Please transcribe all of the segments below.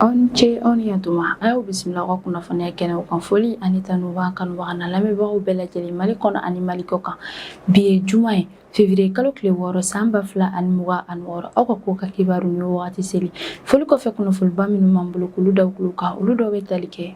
Aw ni ce aw ni yantuma a y'aw bisimila aw ka kunnafoniya kɛnɛw kan foli ani tanuba kanubaga na lamɛnbagaw bɛɛ lajɛlen Mali kɔnɔ ani Mali kɔ kan bi ye juma ye février kalo tile 6 san 2026 aw ka ko ka kibaru ni wagati seli foli kɔfɛ kunnafoniba minnu m'an bolo k'olu da u kan olu dɔw bɛ tali kɛ.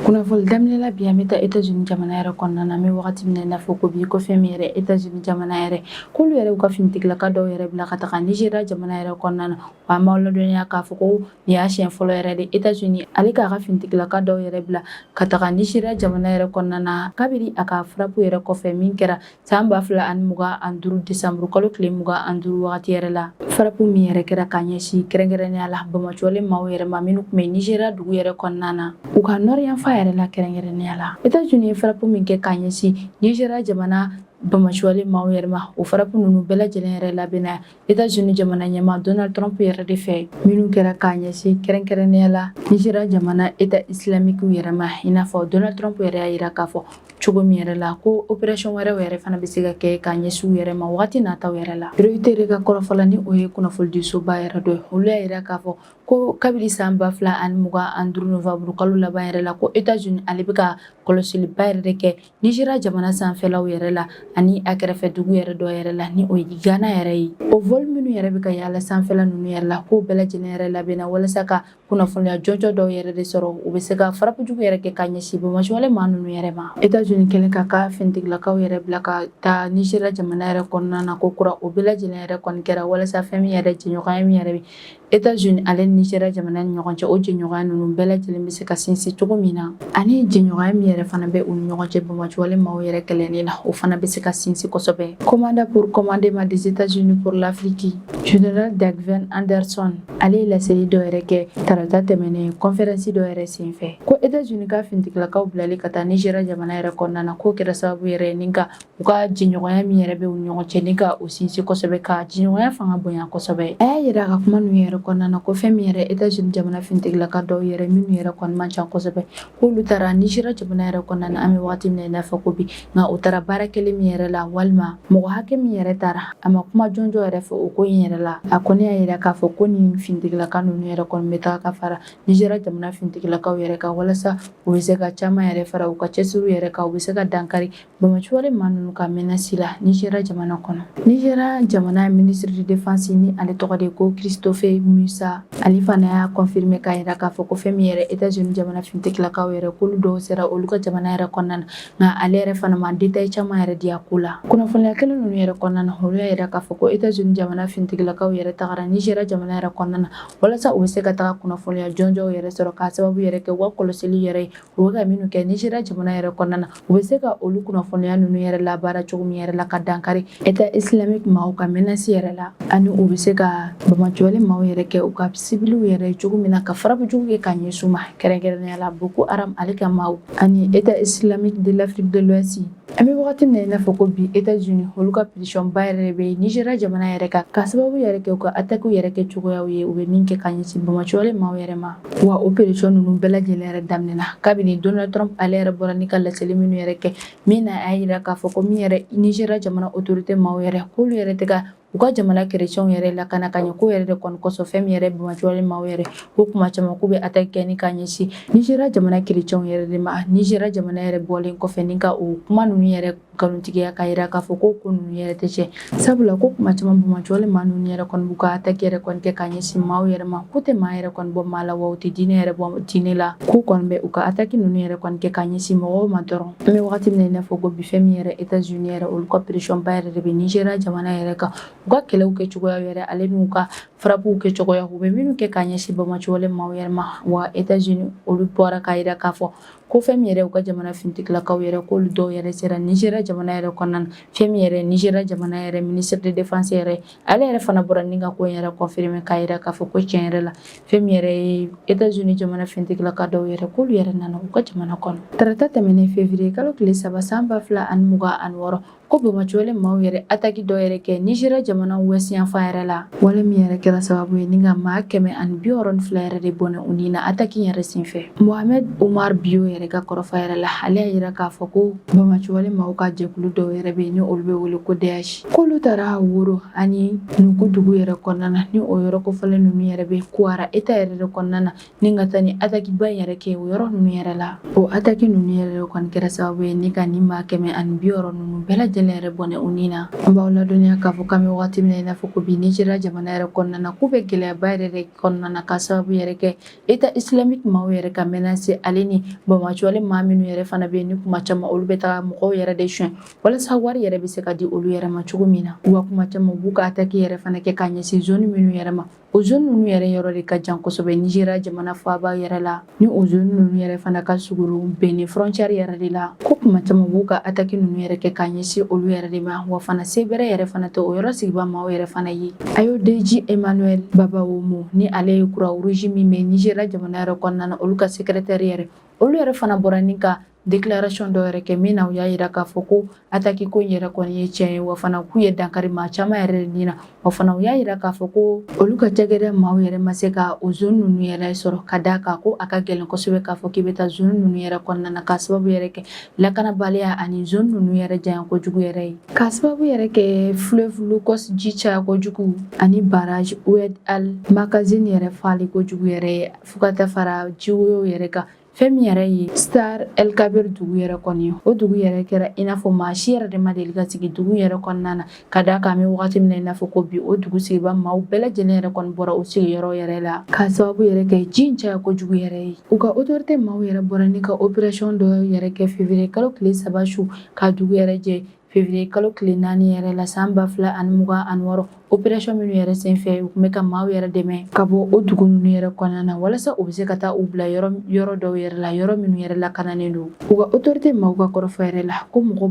Kunnafoni daminɛ la bi an bɛ taa États-Unis jamana yɛrɛ kɔnɔna na an bɛ wagati min na i n'a fɔ ko bi ko fɛn min yɛrɛ États-Unis jamana yɛrɛ k'olu yɛrɛ ka finitigilaka dɔw yɛrɛ bila ka taga Nigéria jamana yɛrɛ kɔnɔna na wa an b'aw ladɔnniya k'a fɔ ko nin y'a siɲɛ fɔlɔ yɛrɛ de États-Unis ale k'a ka finitigilaka dɔw yɛrɛ bila ka taga Nigéria jamana yɛrɛ kɔnɔna na kabini a ka frappe yɛrɛ kɔfɛ min kɛra san 2025 décembre kalo tile 25 wagati yɛrɛ la frappe min yɛrɛ kɛra ka ɲɛsin kɛrɛnkɛrɛnnenya la Bamatuwalen maaw yɛrɛ ma minnu tun bɛ Nigéria dugu yɛrɛ kɔnɔna na u ka nɔrɔyanfan yɛrɛ la kɛrɛnkɛrɛnnenya la États-Unis ye frappe min kɛ ka ɲɛsin Nigéria jamana Bamatuwalen maaw yɛrɛ ma o frappe ninnu bɛɛ lajɛlen yɛrɛ labɛnna États-Unis jamana ɲɛmaa Donald Trump yɛrɛ de fɛ minnu kɛra ka ɲɛsin kɛrɛnkɛrɛnnenya la Nigéria jamana État islamique yɛrɛ ma i n'a fɔ Donald Trump yɛrɛ y'a jira k'a fɔ cogo min yɛrɛ la ko opération wɛrɛw yɛrɛ fana bɛ se ka kɛ ka ɲɛsin u yɛrɛ ma wagati nataw yɛrɛ la priorité ka kɔrɔfɔla ni o ye kunnafoni di soba yɛrɛ dɔ ye olu y'a jira k'a fɔ ko kabini san 2025 novembre kalo laban yɛrɛ la ko États-Unis ale bɛ ka kɔlɔsiliba yɛrɛ de kɛ Nigéria jamana sanfɛlaw yɛrɛ la ani a kɛrɛfɛ dugu yɛrɛ dɔ yɛrɛ la ni o ye Ghana yɛrɛ ye o vol minnu yɛrɛ bɛ ka yaala sanfɛla ninnu yɛrɛ la k'o bɛɛ lajɛlen yɛrɛ labɛnna walasa ka kunnafoniya jɔnjɔ dɔw yɛrɛ de sɔrɔ u bɛ se ka frappe jugu yɛrɛ kɛ ka ɲɛsin Bamatuwalen maa ninnu yɛrɛ ma États-Unis kɛlen ka finitigilakaw yɛrɛ bila ka taa Nigéria jamana yɛrɛ kɔnɔna na ko kura o bɛɛ lajɛlen yɛrɛ kɔni kɛra walasa fɛn min yɛrɛ jɛɲɔgɔnya min yɛrɛ bɛ États-Unis ale ni Nigéria jamana ni ɲɔgɔn cɛ o jɛɲɔgɔnya ninnu bɛɛ lajɛlen bɛ se ka sinsin cogo min na ani jɛɲɔgɔnya min yɛrɛ fana bɛ u ni ɲɔgɔn cɛ Bamatuwalen maaw yɛrɛ kɛlɛli la o fana bɛ se ka sinsin kosɛbɛ commandant pour commandement des États-Unis pour l'Afrique général Dagvin Anderson ale ye laseli dɔ yɛrɛ kɛ tarata tɛmɛnen conférence dɔ yɛrɛ senfɛ ko États-Unis ka finitigilakaw bilali ka taa Nigéria jamana yɛrɛ kɔnɔna na k'o kɛra sababu yɛrɛ ni ka u ka jɛɲɔgɔnya min yɛrɛ bɛ u ni ɲɔgɔn cɛ ni ka o sinsin kosɛbɛ ka jɛɲɔgɔnya fanga bonya kosɛbɛ a y'a jira a ka kuma ninnu yɛrɛ kɔnɔna na ko fɛn min yɛrɛ États-Unis jamana finitigilaka dɔw yɛrɛ minnu yɛrɛ kɔni man ca kosɛbɛ k'olu taara Nigéria jamana yɛrɛ kɔnɔna na an bɛ wagati min na i n'a fɔ ko bi nka o taara baara kelen min yɛrɛ la walima mɔgɔ hakɛ min yɛrɛ taara a ma kuma jɔnjɔ yɛrɛ fɛ o ko in yɛrɛ la a kɔni y'a jira k'a fɔ ko nin finitigilaka ninnu yɛrɛ kɔni bɛ taga ka fara Nigéria jamana finitigilakaw yɛrɛ kan walasa u bɛ se ka caman yɛrɛ fara u ka cɛsiriw yɛrɛ kan u bɛ se ka dankari Bamatuwalen maa ninnu ka menace la Nigéria jamana kɔnɔ Nigéria jamana ministre de défense ni ale tɔgɔ de ko Christophe Musa ale fana y'a confirmer k'a jira k'a fɔ ko fɛn min yɛrɛ États-Unis jamana finitigilakaw yɛrɛ k'olu dɔw sera olu ka jamana yɛrɛ kɔnɔna na nka ale yɛrɛ fana ma détail caman yɛrɛ di a ko la kunnafoniya kelen ninnu yɛrɛ kɔnɔna na olu y'a jira k'a fɔ ko États-Unis jamana finitigilakaw yɛrɛ tagara Nigéria jamana yɛrɛ kɔnɔna na walasa u bɛ se ka taga kunnafoniya jɔnjɔw yɛrɛ sɔrɔ k'a sababu yɛrɛ kɛ u ka kɔlɔsili yɛrɛ ye u bɛ ka minnu kɛ Nigéria jamana yɛrɛ kɔnɔna na u bɛ se ka olu kunnafoniya ninnu yɛrɛ labaara cogo min yɛrɛ la ka dankari État islamique maaw ka menace yɛrɛ la ani u bɛ se ka Bamatuwalen maaw yɛrɛ kɛ u ka civiliw yɛrɛ cogo min na ka frappe jugu kɛ ka ɲɛsin u ma kɛrɛnkɛrɛnnenya la Boko Haram ale ka maaw ani État islamique de l'Afrique de l'Ouest an bɛ wagati min na i n'a fɔ ko bi États-Unis olu ka pression ba yɛrɛ bɛ Nigéria jamana yɛrɛ kan ka sababu yɛrɛ kɛ u ka attaque yɛrɛ kɛ cogoyaw ye u bɛ min kɛ ka ɲɛsin Bamatuwalen maaw yɛrɛ ma wa o pression ninnu bɛɛ lajɛlen yɛrɛ daminɛna kabini Donald Trump ale yɛrɛ bɔra ni ka laseli minnu yɛrɛ kɛ min na a y'a jira k'a fɔ ko min yɛrɛ Nigéria jamana autorité maaw yɛrɛ k'olu yɛrɛ tɛ ka u ka jamana chrétienw yɛrɛ lakana ka ɲɛ ko yɛrɛ de kɔni kɔsɔn fɛn min yɛrɛ Bamatuwalen maaw yɛrɛ ko kuma caman k'u bɛ attaque kɛ ni ka ɲɛsin Nigéria jamana chrétienw yɛrɛ de ma Nigéria jamana yɛrɛ bɔlen kɔfɛ ni ka o kuma ninnu yɛrɛ nkalontigiya k'a jira k'a fɔ ko ninnu yɛrɛ tɛ tiɲɛ sabula ko kuma caman Bamatuwalen maa ninnu yɛrɛ kɔni b'u ka attaque yɛrɛ kɔni kɛ ka ɲɛsin maaw yɛrɛ ma k'u tɛ maa yɛrɛ kɔni bɔ maa la wa u tɛ diinɛ yɛrɛ bɔ diinɛ la k'u kɔni bɛ u ka attaque ninnu yɛrɛ kɔni kɛ ka ɲɛsin mɔgɔw ma dɔrɔn an bɛ wagati min na i n'a fɔ ko bi fɛn min yɛrɛ États-Unis yɛrɛ olu ka pression ba yɛrɛ de bɛ Nigéria jamana yɛrɛ kan u ka kɛlɛw kɛ cogoya yɛrɛ ale n'u ka frappew kɛ cogoya u bɛ minnu kɛ ka ɲɛsin Bamatuwalen maaw yɛrɛ ma wa États-Unis olu bɔra k'a jira k'a fɔ ko fɛn min yɛrɛ u ka jamana finitigilakaw yɛrɛ k'olu dɔw yɛrɛ sera Nigéria jamana yɛrɛ kɔnɔna na fɛn min yɛrɛ Nigéria jamana yɛrɛ ministre de défense yɛrɛ ale yɛrɛ fana bɔra ni ka ko yɛrɛ confirmer k'a jira k'a fɔ ko tiɲɛ yɛrɛ la fɛn min yɛrɛ ye États-Unis jamana finitigilaka dɔw yɛrɛ k'olu yɛrɛ nana u ka jamana kɔnɔ tarata tɛmɛnen février kalo tile 3 san 2026 ko Bamatuwalen maaw yɛrɛ attaque dɔ yɛrɛ kɛ Nigéria jamana ouest yanfan yɛrɛ la wale min yɛrɛ kɛra sababu ye ni ka maa 162 yɛrɛ de bɔnɛ u ni na attaque yɛrɛ senfɛ Mohamed Omar Bio yɛrɛ yɛrɛ ka kɔrɔfɔ yɛrɛ la ale y'a yira k'a fɔ ko bamaciwale maaw ka jɛkulu dɔw yɛrɛ bɛ yen ni olu bɛ wele ko DH k'olu taara Woro ani Nuku dugu yɛrɛ kɔnɔna na ni o yɔrɔ kofɔlen ninnu yɛrɛ bɛ Kuwara Eta yɛrɛ de kɔnɔna na ni ka taa ni ataki ba in yɛrɛ kɛ o yɔrɔ ninnu yɛrɛ la o ataki ninnu yɛrɛ kɔni kɛra sababu ye ni ka ni 160 ninnu bɛɛ lajɛlen yɛrɛ bɔnɛ u ni na an b'aw ladɔnniya k'a fɔ k'an bɛ wagati min na i n'a fɔ ko bi Nizeriya jamana yɛrɛ kɔnɔna na k'u bɛ gɛlɛyaba yɛrɛ de kɔnɔna na ka sababu yɛrɛ kɛ Eta islamique maaw yɛrɛ ka menace ale ni bamaciwale maa minnu yɛrɛ fana bɛ yen ni kuma caman olu bɛ taga mɔgɔw yɛrɛ de suɲɛ walasa wari yɛrɛ bɛ se ka di olu yɛrɛ ma cogo min na wa kuma caman u b'u ka ataki yɛrɛ fana kɛ ka ɲɛsin zone minnu yɛrɛ ma o zone ninnu yɛrɛ yɔrɔ de ka jan kosɛbɛ Nizeriya jamana faaba yɛrɛ la ni o zone ninnu yɛrɛ fana ka surun Benin frontière yɛrɛ de la ko kuma caman u b'u ka ataki ninnu yɛrɛ kɛ ka ɲɛsin olu yɛrɛ de ma wa fana se bɛrɛ yɛrɛ fana tɛ o yɔrɔ sigiba maaw yɛrɛ fana ye Ayodeji Emmanuel Babawomo ni ale ye Croix Rouge min bɛ Nizeriya jamana yɛrɛ kɔnɔna na olu ka secrétaire yɛrɛ olu yɛrɛ fana bɔra ni ka déclaration dɔ yɛrɛ kɛ min na u y'a yira k'a fɔ ko ataki ko yɛrɛ kɔni ye tiɲɛ ye wa fana k'u ye dankari maa caman yɛrɛ de ni na wa fana u y'a yira k'a fɔ ko olu ka cakɛda maaw yɛrɛ ma se ka o zone ninnu yɛrɛ sɔrɔ ka d'a kan ko a ka gɛlɛn kosɛbɛ k'a fɔ k'i bɛ taa zone ninnu yɛrɛ kɔnɔna na k'a sababu yɛrɛ kɛ lakanabaliya ani zone ninnu yɛrɛ janya kojugu yɛrɛ ye k'a sababu yɛrɛ kɛ fleuve Locust ji caya kojugu ani barrage Oued Al Makazine yɛrɛ fali kojugu yɛrɛ ye fo ka taa fara jiwoyo yɛrɛ kan fɛn min yɛrɛ ye Star El Kabir dugu yɛrɛ kɔni o dugu yɛrɛ kɛra i n'a fɔ maa si yɛrɛ de ma deli ka sigi dugu yɛrɛ kɔnɔna na ka d'a kan an bɛ wagati min na i n'a fɔ ko bi o dugu sigiba maaw bɛɛ lajɛlen yɛrɛ kɔni bɔra o sigiyɔrɔ yɛrɛ la k'a sababu yɛrɛ kɛ ji in caya kojugu yɛrɛ ye u ka autorité maaw yɛrɛ bɔra ni ka opération dɔ yɛrɛ kɛ février kalo tile 3 su ka dugu yɛrɛ jɛ février kalo tile 4 yɛrɛ la san 2026 opération minnu yɛrɛ senfɛ u tun bɛ ka maaw yɛrɛ dɛmɛ ka bɔ o dugu ninnu yɛrɛ kɔnɔna na walasa u bɛ se ka taa u bila yɔrɔ dɔw yɛrɛ la yɔrɔ minnu yɛrɛ lakananen don u ka autorité maaw ka kɔrɔfɔ yɛrɛ la ko mɔgɔ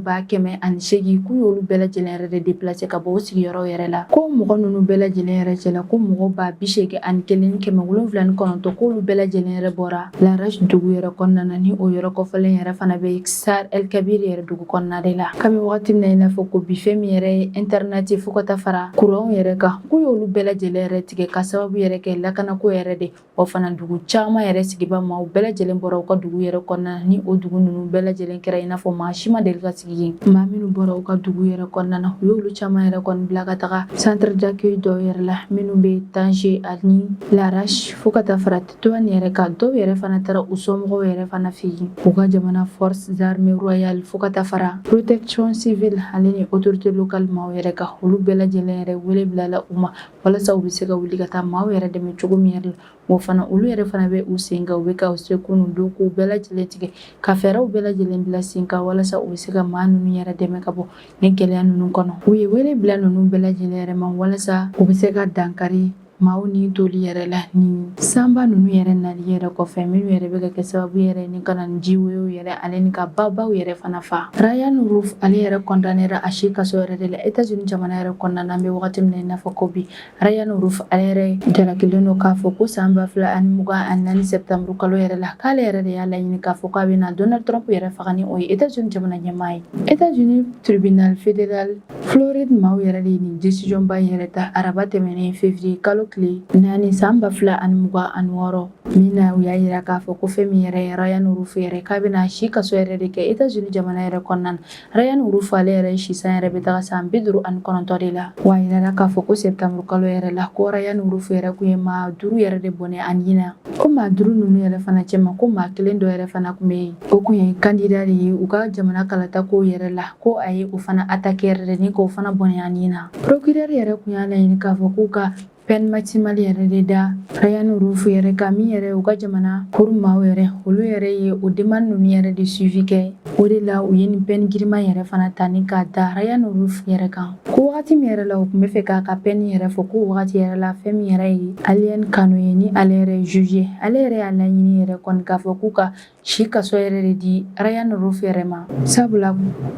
108 k'u y'olu bɛɛ lajɛlen yɛrɛ de déplacer ka bɔ o sigiyɔrɔ yɛrɛ la ko mɔgɔ ninnu bɛɛ lajɛlen yɛrɛ cɛla ko mɔgɔ 81,779 k'olu bɛɛ lajɛlen yɛrɛ bɔra Larache dugu yɛrɛ kɔnɔna na ni o yɔrɔ kɔfɛlen yɛrɛ fana bɛ Star El Kabir yɛrɛ dugu kɔnɔna de la kabini wagati min na i n'a fɔ ko bi fɛn min yɛrɛ ye internet fo ka taa fara courant yɛrɛ kan k'u y'olu bɛɛ lajɛlen yɛrɛ tigɛ ka sababu yɛrɛ kɛ lakanako yɛrɛ de wa fana dugu caman yɛrɛ sigiba maaw bɛɛ lajɛlen bɔra u ka dugu yɛrɛ kɔnɔna na ni o dugu ninnu bɛɛ lajɛlen kɛra i n'a fɔ maa si ma deli ka sigi yen maa minnu bɔra u ka dugu yɛrɛ kɔnɔna na u y'olu caman yɛrɛ kɔni bila ka taga centre d'accueil dɔw yɛrɛ la minnu bɛ Tanger ani Larache fo ka taa fara Tétouan yɛrɛ kan dɔw yɛrɛ fana taara u somɔgɔw yɛrɛ fana fɛ yen u ka jamana forces armées royales fo ka taa fara protection civile ale ni autorité locale maaw yɛrɛ kan olu bɛɛ lajɛlen yɛrɛ wele bilala u ma walasa u bɛ se ka wuli ka taa maaw yɛrɛ dɛmɛ cogo min yɛrɛ la wa fana olu yɛrɛ fana bɛ u sen kan u bɛ ka u seko n'u dɔnko bɛɛ lajɛlen tigɛ ka fɛɛrɛw bɛɛ lajɛlen bila sen kan walasa u bɛ se ka maa ninnu yɛrɛ dɛmɛ ka bɔ ni gɛlɛya ninnu kɔnɔ u ye wele bila ninnu bɛɛ lajɛlen yɛrɛ ma walasa u bɛ se ka dankari maaw ni doli yɛrɛ la ni sanba ninnu yɛrɛ nali yɛrɛ kɔfɛ minnu yɛrɛ bɛ ka kɛ sababu yɛrɛ ni ka na ni jiwoyo yɛrɛ ale ni ka babaw yɛrɛ fana fa Ryan Roof ale yɛrɛ condamnera a si kaso yɛrɛ de la États-Unis jamana yɛrɛ kɔnɔna na an bɛ wagati min na i n'a fɔ ko bi Ryan Roof ale yɛrɛ jalakilen don k'a fɔ ko san 2024 septembre kalo yɛrɛ la k'ale yɛrɛ de y'a laɲini k'a fɔ k'a bɛ na Donald Trump yɛrɛ faga ni o ye États-Unis jamana ɲɛmaa ye États-Unis tribunal fédéral Floride maaw yɛrɛ de ye nin décision ba in yɛrɛ ta araba tɛmɛnen février kalo tile 4 san 2026 min na u y'a yira k'a fɔ ko fɛn min yɛrɛ ye Ryan Roof yɛrɛ k'a bɛna si kaso yɛrɛ de kɛ États-Unis jamana yɛrɛ kɔnɔna na Ryan Roof ale yɛrɛ sisan yɛrɛ bɛ taga san 59 de la wa a yirala k'a fɔ ko septembre kalo yɛrɛ la ko Ryan Roof yɛrɛ kun ye maa 5 yɛrɛ de bɔnɛ a nin na ko maa 5 ninnu yɛrɛ fana cɛma ko maa 1 dɔ yɛrɛ fana kun bɛ yen o kun ye candidat de ye u ka jamana kalatakow yɛrɛ la ko a ye o fana attaqué yɛrɛ de ni k'o fana bɔnɛ a nin na procureur yɛrɛ kun y'a laɲini k'a fɔ k'u ka peine maximale yɛrɛ de da Ryan Roof yɛrɛ ka min yɛrɛ u ka jamana cour maaw yɛrɛ olu yɛrɛ ye o demande ninnu yɛrɛ de suivi kɛ o de la u ye nin peine giriman yɛrɛ fana ta ni k'a da Ryan Roof yɛrɛ kan ko wagati min yɛrɛ la u tun bɛ fɛ k'a ka peine yɛrɛ fɔ ko wagati yɛrɛ la fɛn min yɛrɛ ye Alien Kano ye ni ale yɛrɛ juge ale yɛrɛ y'a laɲini yɛrɛ kɔni k'a fɔ k'u ka si kaso yɛrɛ de di Ryan Roof yɛrɛ ma sabula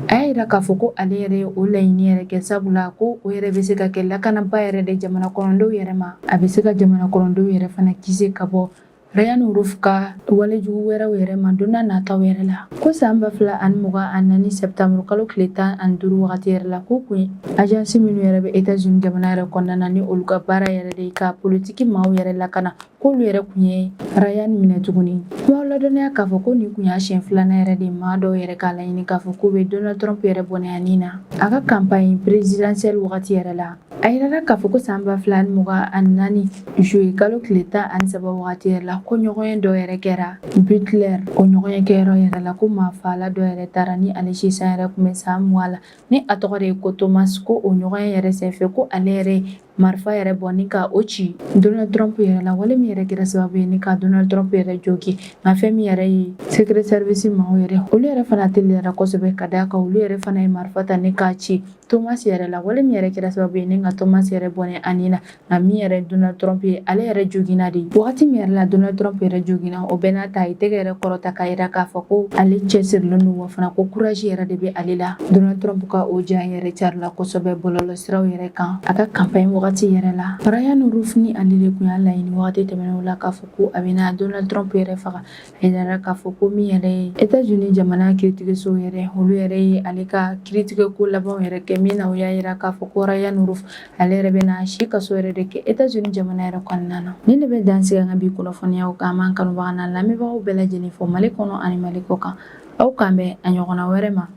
a y'a yira k'a fɔ ko ale yɛrɛ ye o laɲini yɛrɛ kɛ sabula ko o yɛrɛ bɛ se ka kɛ lakanaba yɛrɛ de jamana kɔnɔdenw yɛrɛ ma a bɛ se ka jamana kɔnɔdenw yɛrɛ fana kisi ka bɔ Ryan Roof ka walejugu wɛrɛw yɛrɛ ma don n'a nataw yɛrɛ la ko san 2024 septembre kalo tile 15 wagati yɛrɛ la ko kun agence minnu yɛrɛ bɛ États-Unis jamana yɛrɛ kɔnɔna na ni olu ka baara yɛrɛ de ka politiki maaw yɛrɛ lakana k'olu yɛrɛ kun ye Ryan minɛ tuguni. Kumaw ladɔnniya k'a fɔ ko nin kun y'a siɲɛ 2nan yɛrɛ de maa dɔw yɛrɛ k'a laɲini k'a fɔ k'u bɛ Donald Trump yɛrɛ bɔnɛ a nin na. A ka campagne présidentielle wagati yɛrɛ la, a yirala k'a fɔ ko san 2024 juillet kalo tile 13 wagati yɛrɛ la ko ɲɔgɔnye dɔ yɛrɛ kɛra Butler o ɲɔgɔnye kɛyɔrɔ yɛrɛ la ko maa faala dɔ yɛrɛ taara ni ale sisan yɛrɛ kun bɛ san 20 la ni a tɔgɔ de ye ko Thomas ko o ɲɔgɔnye yɛrɛ senfɛ ko ale yɛrɛ marifa yɛrɛ bɔ ni ka o ci Donald Trump yɛrɛ la wale min yɛrɛ kɛra sababu ye ni ka Donald Trump yɛrɛ jogi nka fɛn min yɛrɛ ye Secret Service maaw yɛrɛ olu yɛrɛ fana teliyara kosɛbɛ ka d'a kan olu yɛrɛ fana ye marifa ta ni k'a ci Thomas yɛrɛ la wale min yɛrɛ kɛra sababu ye ni ka Thomas yɛrɛ bɔnɛ a nin na nka min yɛrɛ Donald Trump ye ale yɛrɛ jogina de wagati min yɛrɛ la Donald Trump yɛrɛ jogina o bɛɛ n'a ta a ye tɛgɛ yɛrɛ kɔrɔta k'a yira k'a fɔ ko ale cɛsirilen don wa fana ko courage yɛrɛ de bɛ ale la Donald Trump ka o ja yɛrɛ carila kosɛbɛ bɔlɔlɔ siraw yɛrɛ kan a ka campagne wagati yɛrɛ la Ryan Roof ni ale de kun y'a laɲini wagati tɛmɛnenw la k'a fɔ ko a bɛna Donald Trump yɛrɛ faga a yirala k'a fɔ ko min yɛrɛ ye États-Unis jamana kiritigeso yɛrɛ olu yɛrɛ ye ale ka kiiritigɛ ko labanw yɛrɛ kɛ min na o y'a yira k'a fɔ ko Ryan Roof ale yɛrɛ bɛna si kaso yɛrɛ de kɛ États-Unis jamana yɛrɛ kɔnɔna na ni de bɛ dansigi an ka bi kunnafoniyaw kan an b'an kanubaga n'a lamɛnbagaw bɛɛ lajɛlen fɔ Mali kɔnɔ ani Mali kɔ kan aw k'an bɛn a ɲɔgɔnna wɛrɛ ma